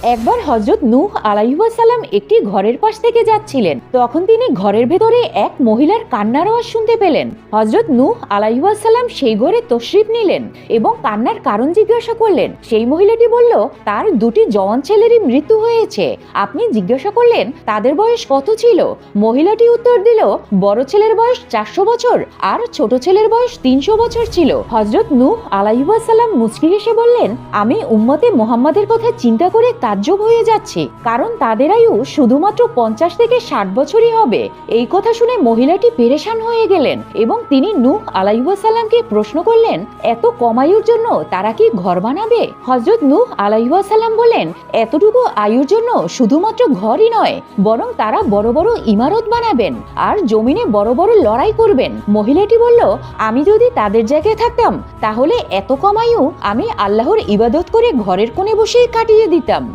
একবার হযরত নূহ আলাইহিস সালাম একটি ঘরের পাশ থেকে যাচ্ছিলেন। তখন তিনি ঘরের ভেতরে এক মহিলার কান্নার আওয়াজ শুনতে পেলেন। হযরত নূহ আলাইহিস সালাম সেই ঘরে তশরিফ নিলেন এবং কান্নার কারণ জিজ্ঞাসা করলেন। সেই মহিলাটি বলল, তার দুটি জওয়ান ছেলেরই মৃত্যু হয়েছে। আপনি জিজ্ঞাসা করলেন তাদের বয়স কত ছিল। মহিলাটি উত্তর দিল, বড় ছেলের বয়স 400 বছর আর ছোট ছেলের বয়স 300 বছর ছিল। হযরত নূহ আলাইহিস সালাম মুচকি হেসে বললেন, আমি উম্মতে মুহাম্মাদের কথা চিন্তা করে তাজ্জব হয়ে যাচ্ছি, কারণ তাদের আয়ু শুধুমাত্র 50 থেকে 60 বছরই হবে। এই কথা শুনে মহিলাটি পেরেশান হয়ে গেলেন এবং তিনি নূহ আলাইহিস সালামকে প্রশ্ন করলেন, এত কম আয়ুর জন্য তারা কি ঘর বানাবে? হযরত নূহ আলাইহিস সালাম বলেন, এতটুকু আয়ুর জন্য শুধুমাত্র ঘরই নয়, বরং তারা বড় বড় ইমারত বানাবেন আর জমিনে বড় বড় লড়াই করবেন। মহিলাটি বলল, আমি যদি তাদের জায়গায় থাকতাম তাহলে এত কম আয়ু আমি আল্লাহর ইবাদত করে ঘরের কোণে বসেই কাটিয়ে দিতাম।